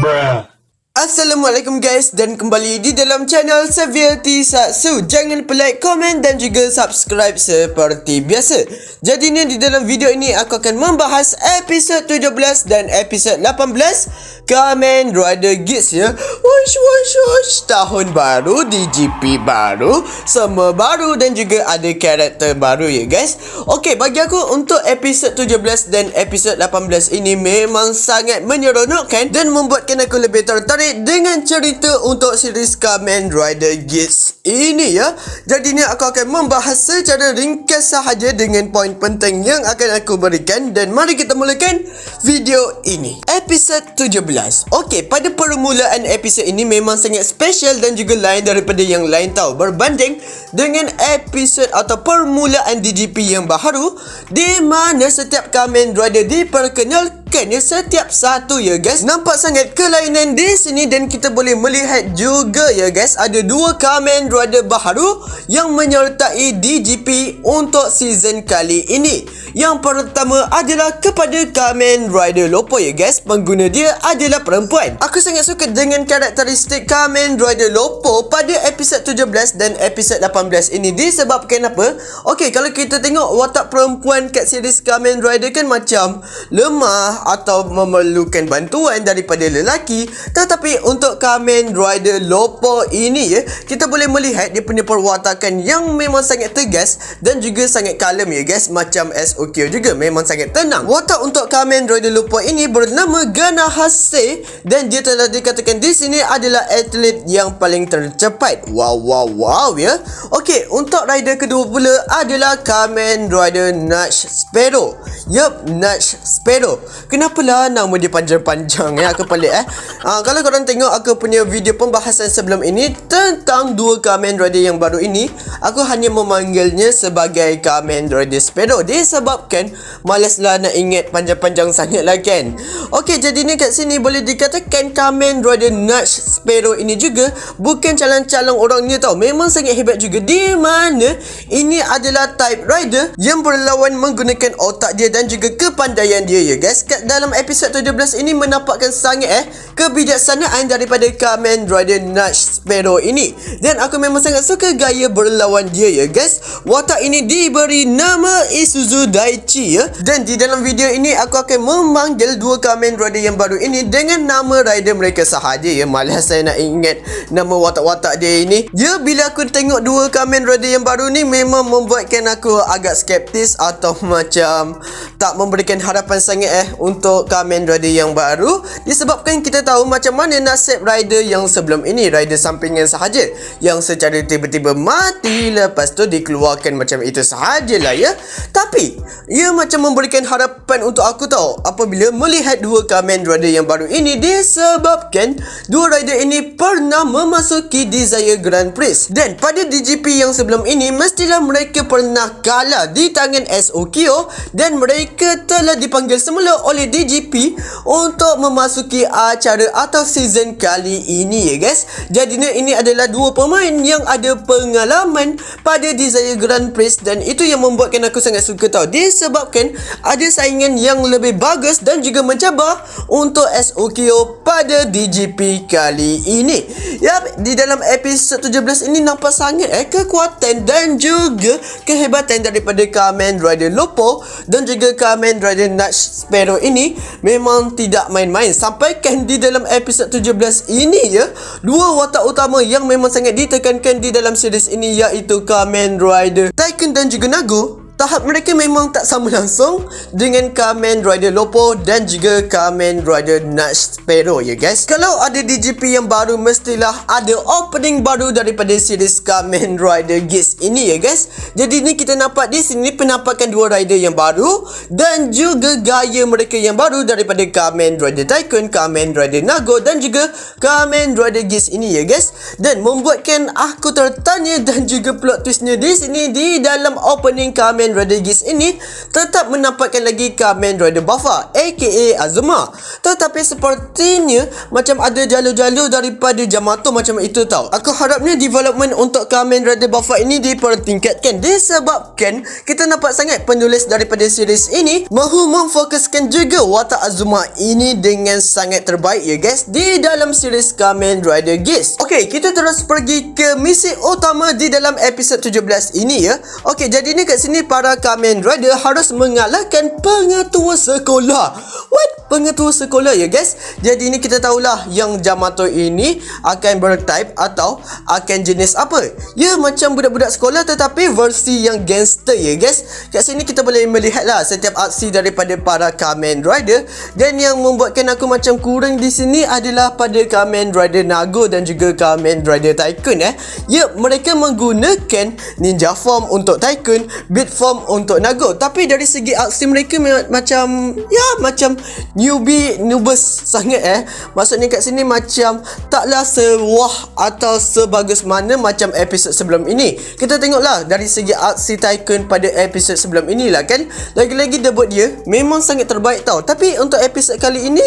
Bruh. Assalamualaikum guys, dan kembali di dalam channel Xavier T Satsu. Jangan lupa like, komen dan juga subscribe seperti biasa. Jadi ni di dalam video ini aku akan membahas episod 17 dan episod 18 Kamen Rider Geats ya. Wush, tahun baru, DGP baru, semua baru dan juga ada karakter baru ya guys. Okey, bagi aku untuk episod 17 dan episod 18 ini memang sangat menyeronokkan dan membuatkan aku lebih tertarik dengan cerita untuk series Kamen Rider Geats ini ya. Jadi ni aku akan membahas secara ringkas sahaja dengan poin penting yang akan aku berikan, dan mari kita mulakan video ini. Episod 17. Okey, pada permulaan episod ini memang sangat special dan juga lain daripada yang lain tau, berbanding dengan episod atau permulaan DGP yang baharu, di mana setiap Kamen Rider diperkenalkan setiap satu ya guys. Nampak sangat kelainan di sini, dan kita boleh melihat juga ya guys, ada dua Kamen Rider baharu yang menyertai DGP untuk season kali ini. Yang pertama adalah kepada Kamen Rider Lopo ya guys. Pengguna dia adalah perempuan. Aku sangat suka dengan karakteristik Kamen Rider Lopo pada episod 17 dan episod 18 ini. Disebabkan apa? Okey, kalau kita tengok watak perempuan kat series Kamen Rider kan macam lemah atau memerlukan bantuan daripada lelaki. Tetapi untuk Kamen Rider Lopo ini ya, kita boleh melihat dia punya perwatakan yang memang sangat tegas dan juga sangat kalem ya guys. Macam SOQ juga memang sangat tenang. Watak untuk Kamen Rider Lopo ini bernama Gana Hase, dan dia telah dikatakan di sini adalah atlet yang paling tercepat. Wow ya. Okey, untuk rider kedua pula adalah Kamen Rider Nutch Sparrow. Yup, Nutch Sparrow. Kenapalah nama dia panjang-panjang ya, aku pelik kalau korang tengok aku punya video pembahasan sebelum ini tentang dua Kamen Rider yang baru ini, aku hanya memanggilnya sebagai Kamen Rider Sparrow disebabkan malaslah nak ingat panjang-panjang sangat lah kan. Okey, jadi ni kat sini boleh dikatakan Kamen Rider Nutch Sparrow ini juga bukan calon-calon orangnya tau. Memang sangat hebat juga, di mana ini adalah type rider yang berlawan menggunakan otak dia dan juga kepandaian dia ya guys. Kat dalam episod 17 ini menampakkan sangat kebijaksanaan daripada Kamen Rider Nutch Sparrow ini, dan aku memang sangat suka gaya berlawan dia ya guys. Watak ini diberi nama Isuzu Daichi ya, dan di dalam video ini aku akan memanggil dua Kamen Rider yang baru ini dengan nama rider mereka sahaja ya. Malas saya nak ingat nama watak-watak dia ini ya. Bila aku tengok dua Kamen Rider yang baru ni memang membuatkan aku agak skeptis atau macam tak memberikan harapan sangat untuk Kamen Rider yang baru, disebabkan kita tahu macam mana nasib rider yang sebelum ini, rider sampingan sahaja yang secara tiba-tiba mati, lepas tu dikeluarkan macam itu sahajalah ya. Tapi ia macam memberikan harapan untuk aku tahu apabila melihat dua Kamen Rider yang baru ini, disebabkan dua rider ini pernah memasuki Desire Grand Prix, dan pada DGP yang sebelum ini mestilah mereka pernah kalah di tangan SOKO, dan mereka telah dipanggil semula oleh DGP untuk memasuki acara atau season kali ini ya guys. Jadi ini adalah dua pemain yang ada pengalaman pada Desire Grand Prix, dan itu yang membuatkan aku sangat suka tau, disebabkan ada saingan yang lebih bagus dan juga mencabar untuk SOKO pada DGP kali ini. Yap, di dalam episod 17 ini nampak sangat kekuatan dan juga kehebatan daripada Kamen Rider Lopo dan juga Kamen Rider Nutch Sparrow ini memang tidak main-main. Sampaikan di dalam episod 17 ini ya, dua watak utama yang memang sangat ditekankan di dalam series ini, iaitu Kamen Rider Tycoon dan juga Nago. Tahap mereka memang tak sama langsung dengan Kamen Rider Lopo dan juga Kamen Rider Nutch Sparrow ya guys. Kalau ada DGP yang baru, mestilah ada opening baru daripada series Kamen Rider Geats ini ya guys. Jadi ni kita nampak di sini penampakan dua rider yang baru dan juga gaya mereka yang baru daripada Kamen Rider Tycoon, Kamen Rider Nago dan juga Kamen Rider Geats ini ya guys. Dan membuatkan aku tertanya dan juga plot twistnya di sini di dalam opening Kamen Kamen Rider Geats ini tetap menampakkan lagi Kamen Rider Buffer aka Azuma. Tetapi sepertinya macam ada jalur-jalur daripada Yamato macam itu tau. Aku harapnya development untuk Kamen Rider Buffer ini dipertingkatkan disebabkan kita nampak sangat penulis daripada series ini mahu memfokuskan juga watak Azuma ini dengan sangat terbaik ya guys di dalam series Kamen Rider Geats. Okey, kita terus pergi ke misi utama di dalam episod 17 ini ya. Okey, jadi ni kat sini para Kamen Rider harus mengalahkan pengetua sekolah. What? Pengetua sekolah ya guys. Jadi ni kita tahulah yang Yamato ini akan bertype atau akan jenis apa. Ya macam budak-budak sekolah tetapi versi yang gangster ya guys. Kat sini kita boleh melihatlah setiap aksi daripada para Kamen Rider, dan yang membuatkan aku macam kurang di sini adalah pada Kamen Rider Nago dan juga Kamen Rider Tycoon Ya, mereka menggunakan ninja form untuk Tycoon, beat form untuk Nago. Tapi dari segi aksi mereka macam noobus sangat Maksudnya kat sini macam taklah sewah atau sebagus mana macam episod sebelum ini. Kita tengoklah dari segi aksi Tycoon pada episod sebelum inilah kan. Lagi-lagi debut dia memang sangat terbaik tau. Tapi untuk episod kali ini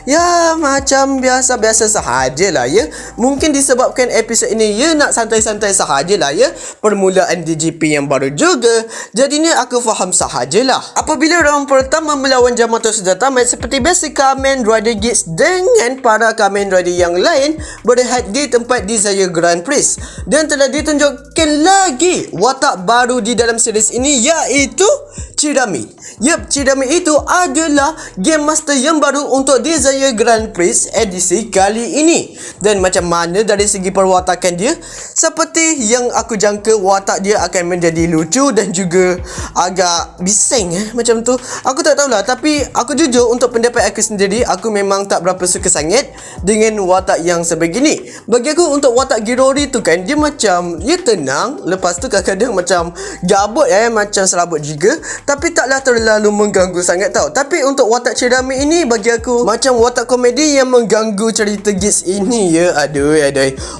ya macam biasa-biasa sahajalah ya. Mungkin disebabkan episod ini ya nak santai-santai sahajalah ya. Permulaan DGP yang baru juga. Jadinya aku faham sahajalah. Apabila round pertama melawan Yamato sudah tamat, seperti biasa Kamen Rider Geats dengan para Kamen Rider yang lain berehat di tempat Desire Grand Prix, dan telah ditunjukkan lagi watak baru di dalam series ini iaitu Chidami. Yup, Chidami itu adalah Game Master yang baru untuk Desire Grand Prix edisi kali ini. Dan macam mana dari segi perwatakan dia, seperti yang aku jangka, watak dia akan menjadi lucu dan juga agak bising macam tu. Aku tak tahulah, tapi aku jujur untuk pendapat aku sendiri, aku memang tak berapa suka sangat dengan watak yang sebegini. Bagi aku untuk watak Girori tu kan, dia macam dia tenang, lepas tu kadang-kadang macam gabut macam serabut juga, tapi taklah terlalu mengganggu sangat tau. Tapi untuk watak Chidami ini bagi aku macam watak komedi yang mengganggu cerita Geats ini ya. Aduh.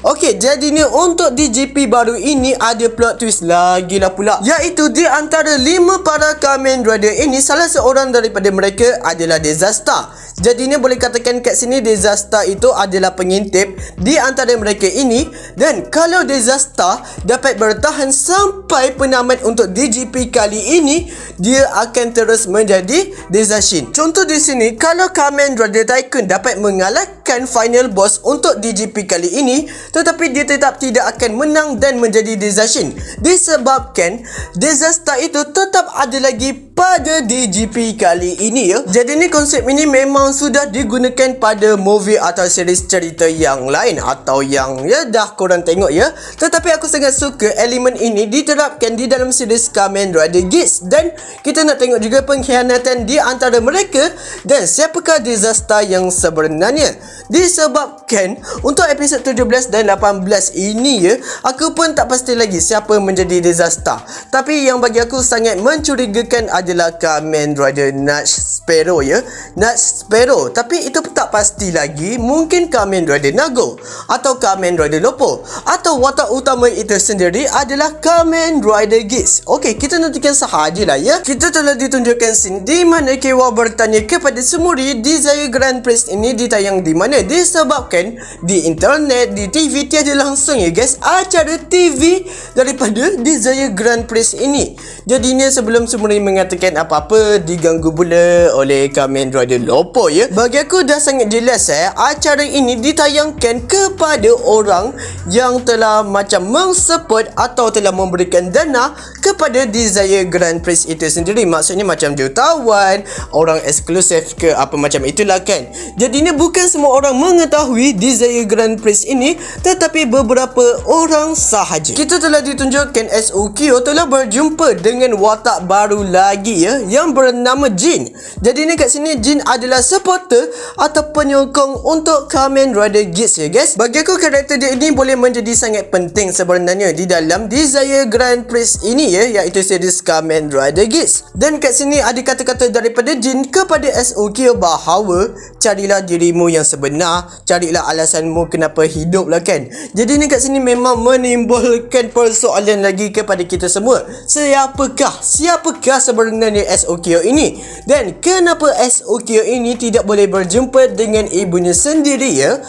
Okey, jadi ni untuk DGP baru ini ada plot twist lagi lah pula, iaitu di antara 5 para Kamen Rider ini salah seorang daripada mereka adalah Dezasta. Jadinya boleh katakan kat sini Dezasta itu adalah pengintip di antara mereka ini, dan kalau Dezasta dapat bertahan sampai penamat untuk DGP kali ini, dia akan terus menjadi Dezashin. Contoh di sini, kalau Kamen Rider Tycoon dapat mengalahkan final boss untuk DGP kali ini, tetapi dia tetap tidak akan menang dan menjadi Dezashin, disebabkan Dezasta itu tetap ada lagi pada DGP kali ini ya. Jadi ni konsep ini memang sudah digunakan pada movie atau series cerita yang lain atau yang ya dah korang tengok ya. Tetapi aku sangat suka elemen ini diterapkan di dalam series Kamen Rider Geats, dan kita nak tengok juga pengkhianatan di antara mereka dan siapakah Dezasta yang sebenarnya. Disebabkan untuk episod 17 dan 18 ini ya, aku pun tak pasti lagi siapa menjadi Dezasta. Tapi yang bagi aku sangat mencurigakan adalah Kamen Rider Nutch Sparrow ya. Nutch Sparrow, tapi itu tak pasti lagi. Mungkin Kamen Rider Nago atau Kamen Rider Lopo, atau watak utama itu sendiri adalah Kamen Rider Geats. Okey, kita nantikan sahajalah ya. Kita telah ditunjukkan scene di mana Kewa bertanya kepada Sumuri Desire Grand Prix ini ditayang di mana, disebabkan di internet, di TV tiada langsung ya guys acara TV daripada Desire Grand Prix ini. Jadinya sebelum Sumuri mengatakan apa-apa, diganggu pula oleh Kamen Rider Lopo ya. Bagi aku dah sangat jelas acara ini ditayangkan kepada orang yang telah macam mensupport atau telah memberikan dana kepada Desire Grand Prix itu sendiri. Maksudnya macam jutawan, orang eksklusif ke apa macam itulah kan. Jadi ni bukan semua orang mengetahui Desire Grand Prix ini, tetapi beberapa orang sahaja. Kita telah ditunjukkan SOQ telah berjumpa dengan watak baru lagi ya, yang bernama Jin. Jadi ni kat sini Jin adalah supporter atau penyokong untuk Kamen Rider Geats ya guys. Bagi aku karakter dia ini boleh menjadi sangat penting sebenarnya di dalam Desire Grand Prix ini ya, iaitu series Kamen Rider Geats. Dan kat sini ada kata-kata daripada Jin kepada SOQ bahawa carilah dirimu yang sebenar, carilah alasanmu kenapa hidup lah kan. Jadi ni kat sini memang menimbulkan persoalan lagi kepada kita semua. Siapakah sebenarnya SOQ ini? Dan kenapa SOQ ini tidak boleh berjumpa dengan ibunya sendiri ya?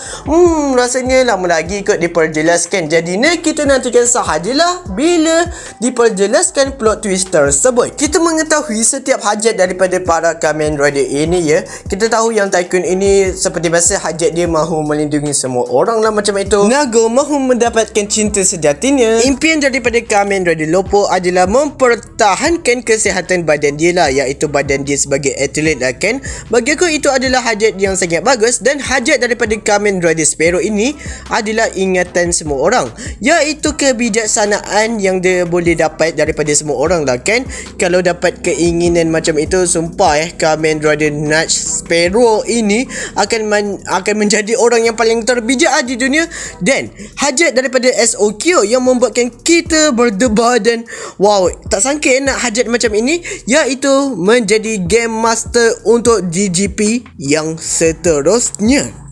Rasanya lama lagi kot diperjelaskan. Jadi ni kita nantikan sahajalah bila diperjelaskan plot twist tersebut. Kita mengetahui setiap hajat daripada para Kamen Rider ini ya. Kita tahu yang Tycoon ini seperti biasa hajat dia mahu melindungi semua orang lah macam itu. Nago mahu mendapatkan cinta sejatinya. Impian daripada Kamen Rider Lopo adalah mempertahankan kesihatan badan dia lah, iaitu badan dia sebagai atlet lah kan. Bagi aku itu adalah hajat yang sangat bagus. Dan hajat daripada Kamen Rider Sparrow ini adalah ingatan semua orang, iaitu kebijaksanaan yang dia boleh dapat daripada semua orang lah kan. Kalau dapat keinginan macam itu, sumpah Kamen Rider Nutch Sparrow ini akan menjadi orang yang paling terbijak di dunia. Dan hajat daripada SOQ yang membuatkan kita berdebar dan wow, tak sangka nak hajat macam ini, iaitu menjadi Game Master untuk DGP yang seterusnya.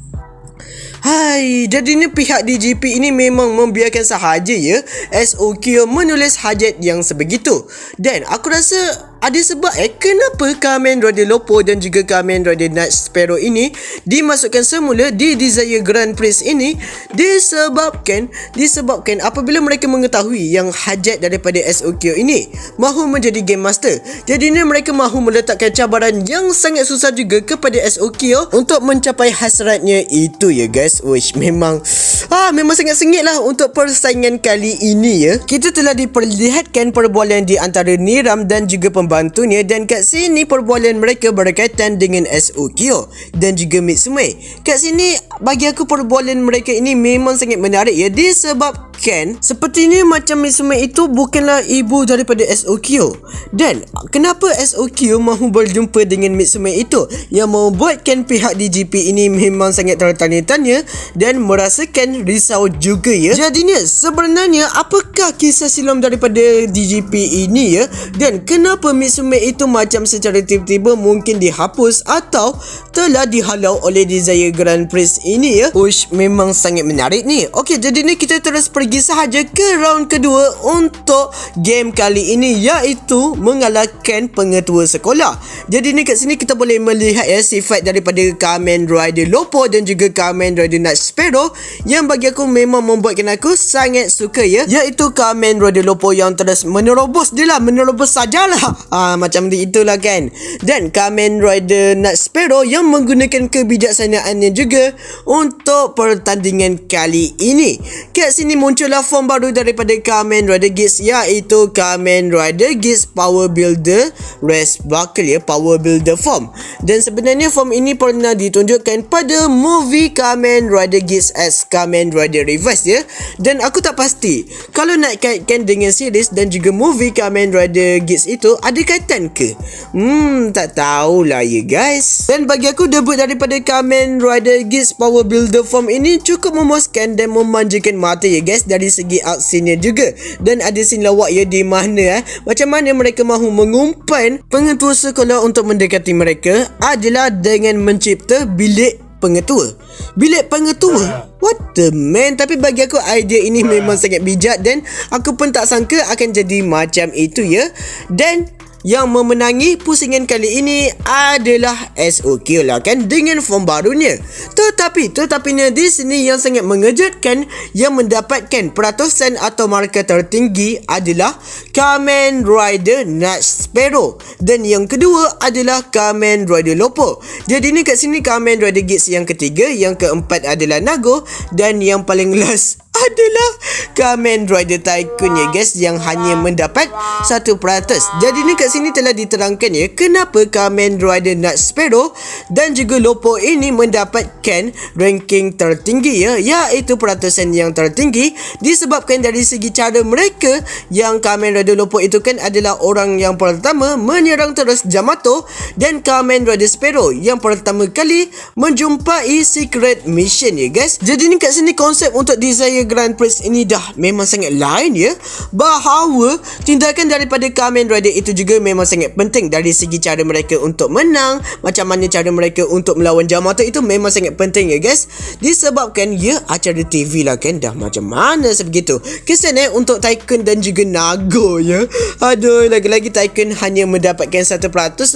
Hai, jadinya pihak DGP ini memang membiarkan sahaja ya SOQ menulis hajat yang sebegitu. Dan aku rasa ada sebab kenapa Kamen Rider Lopo dan juga Kamen Rider Nutch Sparrow ini dimasukkan semula di Desire Grand Prix ini. Disebabkan apabila mereka mengetahui yang hajat daripada SOQ ini mahu menjadi Game Master, jadinya mereka mahu meletakkan cabaran yang sangat susah juga kepada SOQ untuk mencapai hasratnya itu ya guys. Wish, memang sangat sengit lah untuk persaingan kali ini ya. Kita telah diperlihatkan perbualan di antara Niram dan juga pembantunya, dan kat sini perbualan mereka berkaitan dengan SOQ dan juga Mitsume. Kat sini bagi aku perbualan mereka ini memang sangat menarik ya, disebabkan sepertinya macam Mitsume itu bukanlah ibu daripada SOQ. Dan kenapa SOQ mahu berjumpa dengan Mitsume itu yang membuatkan pihak DGP ini memang sangat tertanya-tanya dan merasakan risau juga ya. Jadinya sebenarnya apakah kisah silam daripada DGP ini ya, dan kenapa Mitsume itu macam secara tiba-tiba mungkin dihapus atau telah dihalau oleh Desire Grand Prix ini ya. Ush, memang sangat menarik ni. Okey, jadi ni kita terus pergi sahaja ke round kedua untuk game kali ini, iaitu mengalahkan pengetua sekolah. Jadi ni kat sini kita boleh melihat ya sifat daripada Kamen Rider Lopo dan juga Kamen Rider Nutch Sparrow yang bagi aku memang membuatkan aku sangat suka ya, iaitu Kamen Rider Lopo yang terus menerobos sajalah. Macam itulah kan. Dan Kamen Rider Nutch Sparrow yang menggunakan kebijaksanaannya juga untuk pertandingan kali ini. Kat sini muncullah form baru daripada Kamen Rider Geats, iaitu Kamen Rider Geats Power Builder Rest Buckle ya, Power Builder form. Dan sebenarnya form ini pernah ditunjukkan pada movie Kamen Rider Geats as Kamen Rider Reverse ya. Dan aku tak pasti kalau nak kaitkan dengan series dan juga movie Kamen Rider Geats itu ada kaitan ke? Tak tahulah ya guys. Dan bagi aku debut daripada Kamen Rider Geats Power Builder form ini cukup memuaskan dan memanjakan mata ya guys, dari segi art scene-nya juga. Dan ada scene lawak ya, di mana macam mana mereka mahu mengumpan pengetua sekolah untuk mendekati mereka adalah dengan mencipta bilik pengetua. What the man. Tapi bagi aku idea ini memang sangat bijak, dan aku pun tak sangka akan jadi macam itu ya. Dan yang memenangi pusingan kali ini adalah SOQ lah kan, dengan form barunya. Tetapinya di sini yang sangat mengejutkan, yang mendapatkan peratusan atau markah tertinggi adalah Kamen Rider Nutch Sparrow, dan yang kedua adalah Kamen Rider Lopo. Jadi ni kat sini Kamen Rider Geats yang ketiga, yang keempat adalah Nago, dan yang paling last adalah Kamen Rider Tycoon ya guys, yang hanya mendapat 1%. Jadi ni kat sini telah diterangkan ya kenapa Kamen Rider Nut Sparrow dan juga Lopo ini mendapatkan ranking tertinggi ya, iaitu peratusan yang tertinggi disebabkan dari segi cara mereka yang Kamen Rider Lopo itu kan adalah orang yang pertama menyerang terus Yamato, dan Kamen Rider Sparrow yang pertama kali menjumpai secret mission ya guys. Jadi ni kat sini konsep untuk Desire Grand Prix ini dah memang sangat lain ya, bahawa tindakan daripada Kamen Rider itu juga memang sangat penting dari segi cara mereka untuk menang, macam mana cara mereka untuk melawan Yamato itu memang sangat penting ya guys, disebabkan ya acara TV lah kan, dah macam mana sebegitu. Kesan untuk Tycoon dan juga Nago ya. Aduh, lagi-lagi Tycoon hanya mendapatkan 1%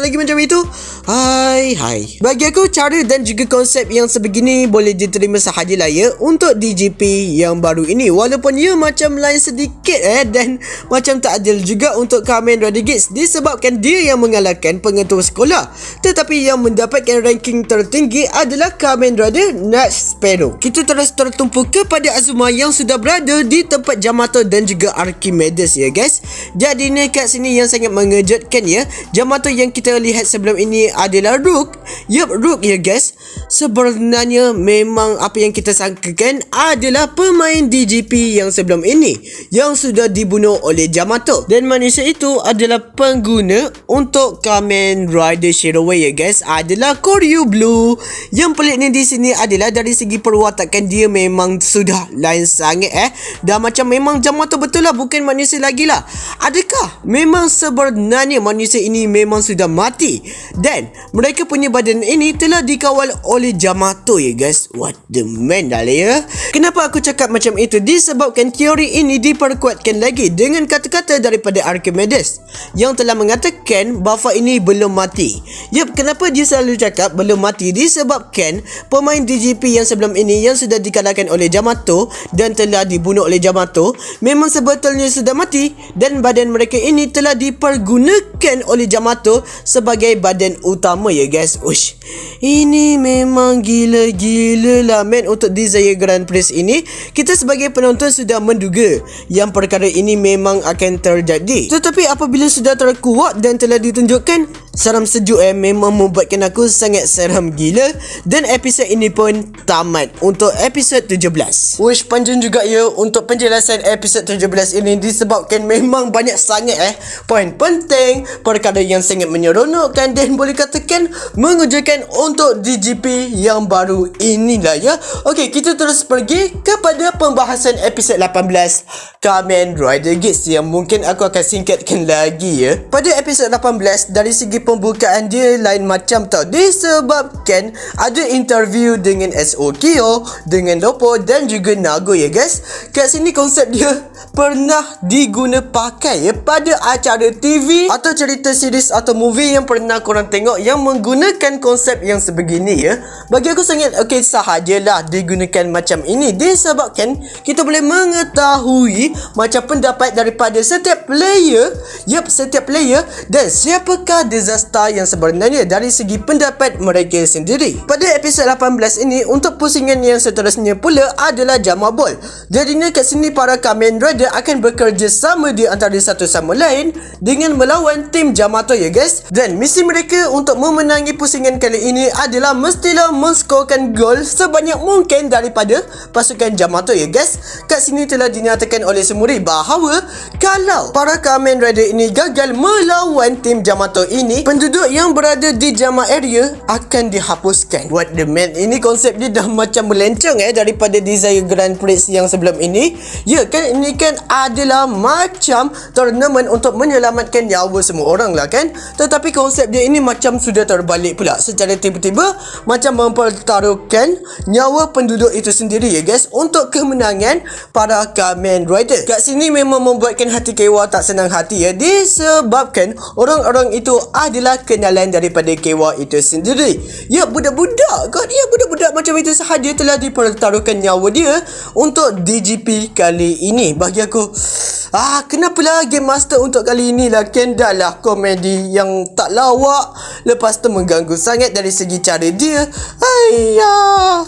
lagi macam itu. Hai. Bagi aku cara dan juga konsep yang sebegini boleh diterima sahajalah ya untuk DGP yang baru ini, walaupun ia macam lain sedikit dan macam tak adil juga untuk Kamen Rider Gates, disebabkan dia yang mengalahkan pengetua sekolah, tetapi yang mendapatkan ranking tertinggi adalah Kamen Rider Nut Sparrow. Kita terus tertumpu kepada Azuma yang sudah berada di tempat Yamato dan juga Archimedes ya guys. Jadi ni kat sini yang sangat mengejutkan ya, Yamato yang kita lihat sebelum ini adalah Rook. Yup, Rook ya guys, sebenarnya memang apa yang kita sangkakan adalah pemain DGP yang sebelum ini yang sudah dibunuh oleh Yamato, dan manusia itu adalah pengguna untuk Kamen Rider Shirowe ya guys, adalah Koryu Blue. Yang peliknya di sini adalah dari segi perwatakan dia memang sudah lain sangat dah macam memang Yamato betul lah, bukan manusia lagi lah. Adakah memang sebenarnya manusia ini memang sudah mati dan mereka punya badan ini telah dikawal oleh Yamato ya guys? What the man dah lah ya. Kenapa aku cakap macam itu? Disebabkan teori ini diperkuatkan lagi dengan kata-kata daripada Archimedes yang telah mengatakan bahawa ini belum mati. Yup, kenapa dia selalu cakap belum mati? Disebabkan pemain DGP yang sebelum ini yang sudah dikalahkan oleh Yamato dan telah dibunuh oleh Yamato memang sebetulnya sudah mati, dan badan mereka ini telah dipergunakan oleh Yamato sebagai badan utama ya guys. Ush, ini memang gila-gila lah man untuk Desire Grand Prix ini. Kita sebagai penonton sudah menduga yang perkara ini memang akan terjadi, tetapi apabila sudah terkuat dan telah ditunjukkan, seram sejuk memang membuatkan aku sangat seram gila. Dan episod ini pun tamat untuk episod 17. Wish panjang juga ya untuk penjelasan episod 17 ini, disebabkan memang banyak sangat poin penting, perkara yang sangat menyeronokkan dan boleh katakan mengejutkan untuk DGP yang baru inilah ya. Okey, kita terus pergi kepada pembahasan episod 18 Kamen Rider Gates yang mungkin aku akan singkatkan lagi ya. Pada episod 18 dari segi pembukaan dia lain macam tau, disebabkan ada interview dengan SOKO, dengan Lopo dan juga Nago ya guys. Kat sini konsep dia pernah diguna pakai ya pada acara TV atau cerita series atau movie yang pernah korang tengok yang menggunakan konsep yang sebegini ya. Bagi aku sangat okey sahajalah digunakan macam ini, disebabkan kita boleh mengetahui macam pendapat daripada setiap player. Yup, setiap player, dan siapakah disaster yang sebenarnya dari segi pendapat mereka sendiri. Pada episod 18 ini untuk pusingan yang seterusnya pula adalah Jama Ball. Jadinya kat sini para Kamen Rider akan bekerjasama di antara satu sama lain dengan melawan tim Yamato ya guys. Dan misi mereka untuk memenangi pusingan kali ini adalah mestilah menskorkan gol sebanyak mungkin daripada pasukan Yamato ya guys. Kat sini telah dinyatakan oleh Semuri bahawa kalau para Kamen Rider ini gagal melawan tim Yamato ini, penduduk yang berada di Jama area akan dihapuskan. What the man, ini konsep dia dah macam melencong daripada Desire Grand Prix yang sebelum ini. Ya kan, ini kan adalah macam tournament untuk menyelamatkan nyawa semua orang lah kan. Tetapi konsep dia ini macam sudah terbalik pula, secara tiba-tiba macam mempertaruhkan nyawa penduduk itu sendiri ya guys untuk kemenangan para Kamen Rider. Kat sini memang membuatkan hati Kewa tak senang hati ya, disebabkan orang-orang itu adalah kenalan daripada Kewa itu sendiri. Ya, budak-budak kan, ya budak-budak macam itu sahaja telah dipertaruhkan nyawa dia untuk DGP kali ini. Bagi aku, kenapalah Game Master untuk kali ini lah kan, dah lah komedi yang tak lawak, lepas tu mengganggu sangat dari segi cara dia.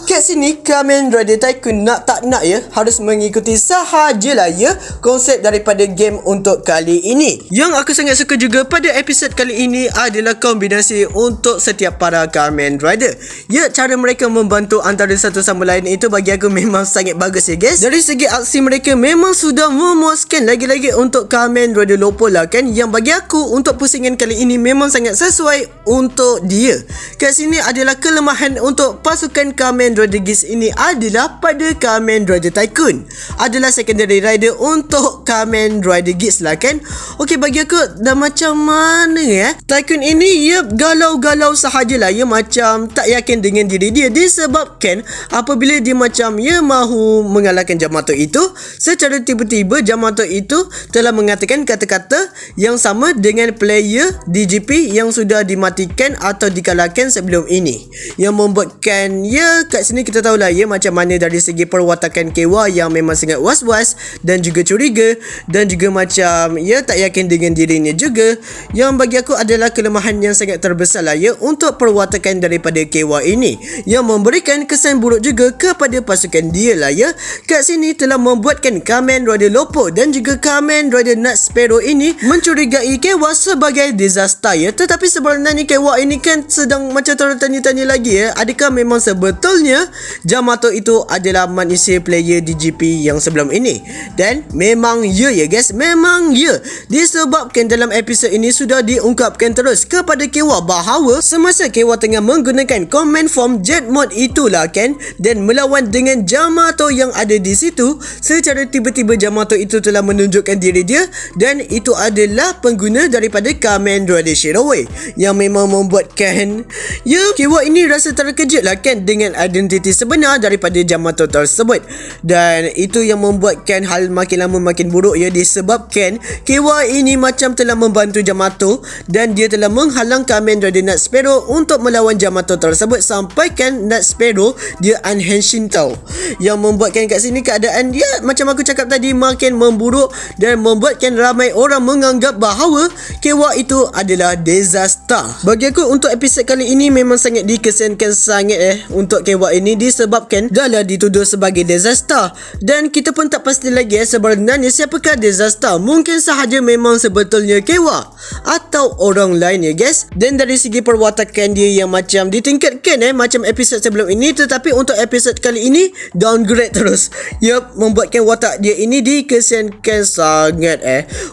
Kat sini Kamen Rider Tycoon nak tak nak ya harus mengikuti sahajalah ya konsep daripada game untuk kali ini. Yang aku sangat suka juga pada episod kali ini adalah kombinasi untuk setiap para Kamen Rider. Ya, cara mereka membantu antara satu sama lain itu bagi aku memang sangat bagus ya guys. Dari segi aksi mereka memang sudah memuaskan, lagi-lagi untuk Kamen Rider Lopo lah kan, yang bagi aku untuk pusingan kali ini memang sangat sesuai untuk dia. Kat sini adalah kelemahan untuk pasukan Kamen Rider Geats ini adalah pada Kamen Rider Tycoon adalah secondary rider untuk Kamen Rider Geats lah kan. Okey, bagi aku dah macam mana ya, Tycoon ini ya galau-galau sahajalah ya, macam tak yakin dengan diri dia disebabkan apabila dia macam ya mahu mengalahkan Yamato itu, secara tiba-tiba Yamato itu telah mengatakan kata-kata yang sama dengan player DGP yang sudah dimatikan atau dikalahkan sebelum ini, yang membuatkan ya kat sini kita tahulah ya macam mana dari segi perwatakan Kewa yang memang sangat was-was dan juga curiga dan juga macam ya tak yakin dengan dirinya juga, yang bagi aku adalah kelemahan yang sangat terbesar lah ya untuk perwatakan daripada Kewa ini, yang memberikan kesan buruk juga kepada pasukan dia lah ya. Kat sini telah membuatkan Kamen Rider Lopo dan juga Kamen Rider Nut Sparrow ini mencurigai Kewa sebagai disaster ya. Tetapi sebenarnya Kewa ini kan sedang macam tertanya-tanya lagi ya, adakah memang sebetulnya Yamato itu adalah manusia player DGP yang sebelum ini? Dan memang ya guys, memang ya, disebabkan dalam episod ini sudah diungkapkan terus kepada Kewa bahawa semasa Kewa tengah menggunakan command form jet mode itulah kan, dan melawan dengan Yamato yang ada di situ, secara tiba-tiba Yamato itu telah menunjukkan diri dia dan itu adalah pengguna daripada Kamen Rider Shirowe, yang memang membuatkan ya Kewa ini rasa terkejut lah kan dengan identiti sebenar daripada Yamato tersebut, dan itu yang membuatkan hal makin lama makin buruk ya, disebabkan Kewa ini macam telah membantu Yamato dan dia telah menghalang Kamen Rider Nut Sparrow untuk melawan Yamato tersebut, sampaikan Nut Sparrow dia unhenshin tau, yang membuatkan kat sini keadaan dia macam aku cakap tadi makin memburuk dan membuatkan ramai orang menganggap bahawa Kewa itu adalah disaster. Bagi aku untuk episod kali ini memang sangat dikesankan sangat untuk Kewa ini, disebabkan dah lah dituduh sebagai disaster dan kita pun tak pasti lagi sebenarnya siapakah disaster. Mungkin sahaja memang sebetulnya Kewa atau orang lain ya guys. Dan dari segi perwatakan dia yang macam ditingkatkan macam episod sebelum ini, tetapi untuk episod kali ini downgrade terus. Yup, membuatkan watak dia ini dikesankan sangat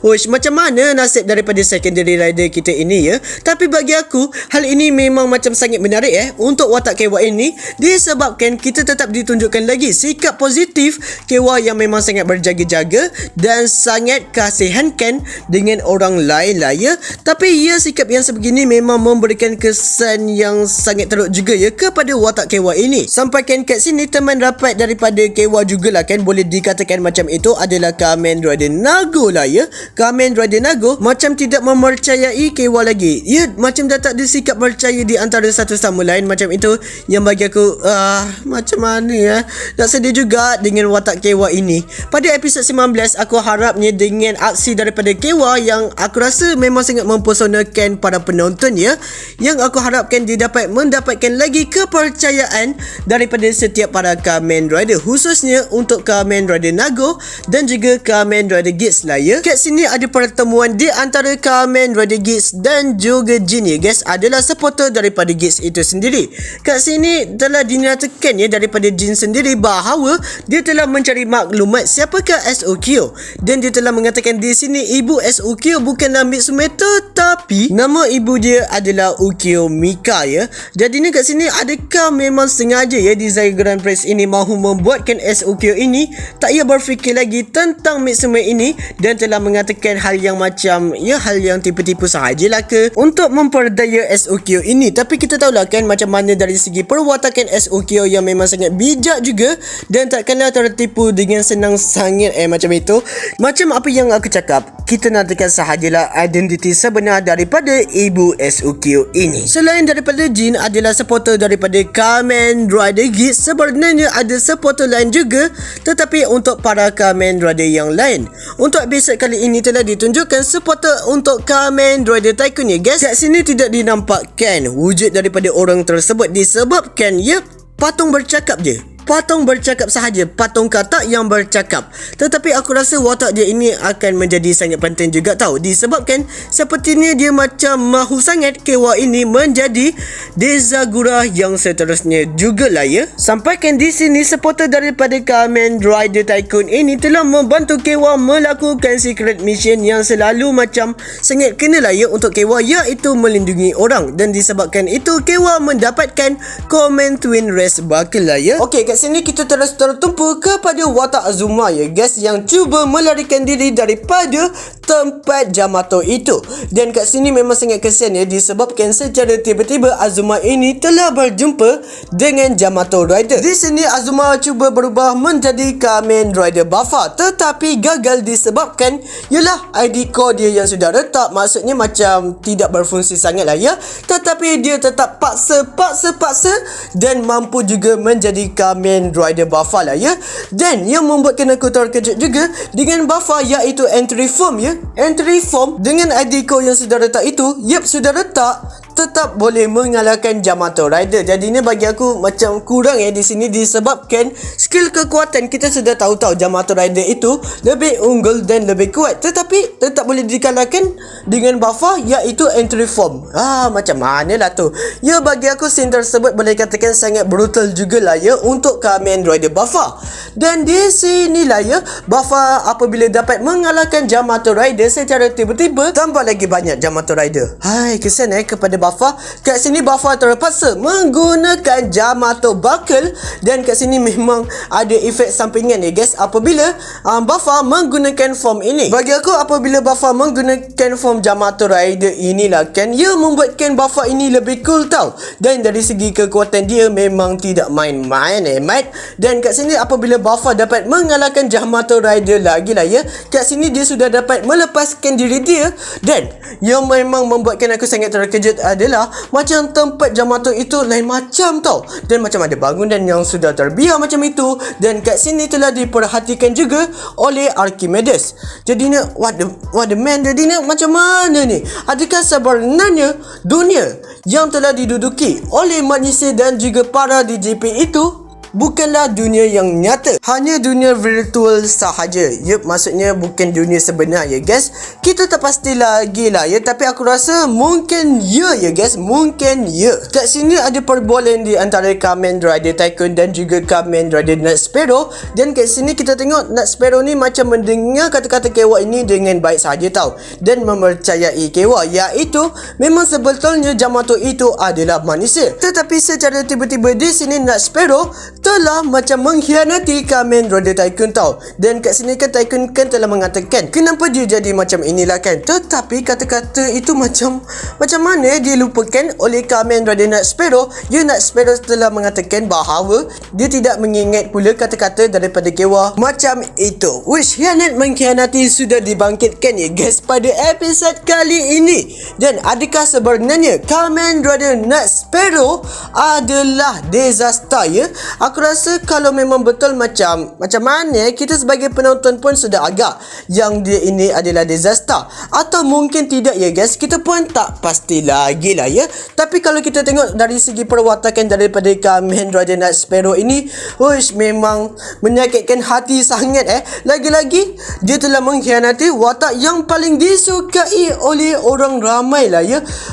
Uish, macam mana nasib daripada secondary rider kita ini ya. Tapi bagi aku hal ini memang macam sangat menarik untuk watak Kewa ini, disebabkan kita tetap ditunjukkan lagi sikap positif Kewa yang memang sangat berjaga-jaga dan sangat kasihankan dengan orang lain lah ya. Tapi ya sikap yang sebegini memang memberikan kesan yang sangat teruk juga ya kepada watak Kewa ini. Sampaikan kat sini teman rapat daripada Kewa jugalah kan, boleh dikatakan macam itu adalah Kamen Rider Nago lah ya. Kamen Rider Nago macam tidak mempercayai Kewa lagi ya, macam dah tak ada sikap percaya di antara satu sama lain macam itu, yang bagi aku macam mana ya, tak sedih juga dengan watak Kewa ini. Pada episod 19 aku harapnya dengan aksi daripada Kewa yang aku rasa memang sangat mempesonakan para penonton ya, yang aku harapkan dia dapat mendapatkan lagi kepercayaan daripada setiap para Kamen Rider, khususnya untuk Kamen Rider Nago dan juga Kamen Rider Geats lah ya. Kat sini ada pertemuan di antara Kamen Rider Geats dan juga Jin ya guys, adalah supporter daripada Geats itu sendiri. Kat sini telah dinyatakan ya daripada Jin sendiri bahawa dia telah mencari maklumat siapakah SOQ, dan dia telah mengatakan di sini ibu SOQ bukanlah Mitsume tetapi nama ibu dia adalah Ukyo Mika ya. Jadinya kat sini adakah memang sengaja ya design Grand Prix ini mahu membuatkan SOQ ini tak payah berfikir lagi tentang Mitsume ini dan telah mengatakan hal yang macam ya hal yang tipu-tipu sahajalah ke untuk memperdaya SOQ ini. Tapi kita tahulah kan macam mana dari segi perwatakan SOQ yang memang sangat bijak juga dan takkanlah tertipu dengan senang sangat macam itu. Macam apa yang aku cakap, kita nantikan sahajalah identiti sebenar daripada ibu SOQ ini. Selain daripada Jin adalah supporter daripada Kamen Rider Geats, sebenarnya ada supporter lain juga, tetapi untuk para Kamen Rider yang lain. Untuk episod kali ini telah ditunjukkan supporter untuk Kamen Rider Tycoon ya guys. Kat sini tidak dinampakkan wujud daripada orang tersebut, disebabkan patung bercakap je. Patung bercakap sahaja, patung katak yang bercakap. Tetapi aku rasa watak dia ini akan menjadi sangat penting juga tau. Disebabkan sepertinya dia macam mahu sangat Kewa ini menjadi Dezagura yang seterusnya jugalah Sampaikan di sini supporter daripada Kamen Rider Tycoon ini telah membantu Kewa melakukan secret mission yang selalu macam sangat kenalah untuk Kewa, iaitu melindungi orang. Dan disebabkan itu Kewa mendapatkan Command Twin Race Buckle lah Okey, kat sini kita terus tertumpu kepada watak Azuma guys, yang cuba melarikan diri daripada tempat Jamato itu. Dan kat sini memang sangat kesian disebabkan secara tiba-tiba Azuma ini telah berjumpa dengan Jamato Rider. Di sini Azuma cuba berubah menjadi Kamen Rider Buffer, tetapi gagal disebabkan ID code dia yang sudah retak, maksudnya macam tidak berfungsi sangat lah tetapi dia tetap paksa dan mampu juga menjadi Kamen Rider Buffer lah Dan yang membuatkan aku terkejut juga dengan Buffer, iaitu entry form Entry form dengan ID code yang sudah retak itu, sudah retak, tetap boleh mengalahkan Jamato Rider. Jadi ni bagi aku macam kurang di sini, disebabkan skill kekuatan kita sudah tahu-tahu Jamato Rider itu lebih unggul dan lebih kuat, tetapi tetap boleh dikalahkan dengan Buffer, iaitu entry form. Macam mana lah tu bagi aku scene tersebut boleh katakan sangat brutal jugalah untuk Kamen Rider Buffer. Dan di sinilah Buffer apabila dapat mengalahkan Jamato Rider secara tiba-tiba, tambah lagi banyak Jamato Rider. Hai, kesian kepada Buffer. Kat sini Buffer terpaksa menggunakan Jamato Buckle, dan kat sini memang ada efek sampingan guys apabila Buffer menggunakan form ini. Bagi aku apabila Buffer menggunakan form Jamato Rider inilah membuatkan Buffer ini lebih cool tau. Dan dari segi kekuatan dia memang tidak main-main mate. Dan kat sini apabila Buffer dapat mengalahkan Jamato Rider lagi lah kat sini dia sudah dapat melepaskan diri dia. Dan yang memang membuatkan aku sangat terkejut adalah macam tempat Jamato itu lain macam tau, dan macam ada bangunan yang sudah terbiar macam itu. Dan kat sini telah diperhatikan juga oleh Archimedes. Jadinya what the man, jadinya macam mana ni? Adakah sebenarnya dunia yang telah diduduki oleh manusia dan juga para DJP itu bukanlah dunia yang nyata, hanya dunia virtual sahaja. Maksudnya bukan dunia sebenar guys. Kita tak pasti lagi lah tapi aku rasa mungkin guys, mungkin kat sini ada perbualan di antara Kamen Rider Tycoon dan juga Kamen Rider Night Sparrow. Dan kat sini kita tengok Night Sparrow ni macam mendengar kata-kata Kewa ini dengan baik sahaja tau, dan mempercayai Kewa, iaitu memang sebetulnya Jamato itu adalah manusia. Tetapi secara tiba-tiba di sini Night Sparrow telah macam mengkhianati Kamen Rider Tycoon tau. Dan kat sini kan Tycoon kan telah mengatakan kenapa dia jadi macam inilah kan, tetapi kata-kata itu macam mana dia lupakan oleh Kamen Rider Night Sparrow. Night Sparrow telah mengatakan bahawa dia tidak mengingat pula kata-kata daripada Kewa macam itu. Wish khianat mengkhianati sudah dibangkitkan guys pada episod kali ini. Dan adakah sebenarnya Kamen Rider Night Sparrow adalah disaster Aku rasa kalau memang betul macam mana, kita sebagai penonton pun sudah agak yang dia ini adalah disaster, atau mungkin tidak guys, kita pun tak pasti lagi lah Tapi kalau kita tengok dari segi perwatakan daripada Kamen Rider Night Sparrow ini, memang menyakitkan hati sangat Lagi-lagi dia telah mengkhianati watak yang paling disukai oleh orang ramai lah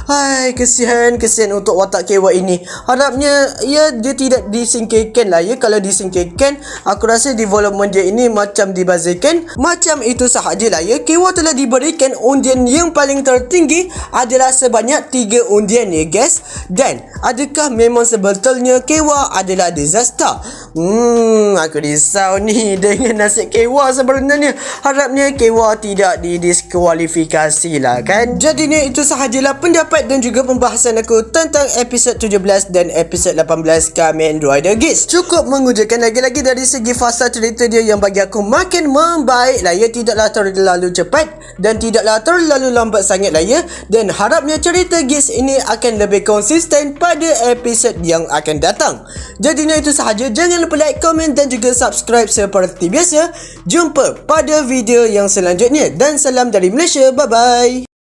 Hai, kesian untuk watak Kewa ini. Harapnya dia tidak disingkirkan lah Kalau disingkirkan, aku rasa development dia ini macam dibazirkan. Macam itu sahajalah Kewa telah diberikan undian yang paling tertinggi adalah sebanyak 3 undian guys. Dan adakah memang sebetulnya Kewa adalah disaster? Aku risau ni dengan nasib Kewa sebenarnya. Harapnya Kewa tidak didiskualifikasi lah kan. Jadi ni itu sahajalah pendapat dan juga pembahasan aku tentang episod 17 dan episod 18 Kamen Rider guys. Cukup mengujakan lagi-lagi dari segi fasa cerita dia yang bagi aku makin membaik lah tidaklah terlalu cepat dan tidaklah terlalu lambat sangat lah dan harapnya cerita Geats ini akan lebih konsisten pada episod yang akan datang. Jadinya itu sahaja, jangan lupa like, komen dan juga subscribe seperti biasa. Jumpa pada video yang selanjutnya dan salam dari Malaysia, bye bye.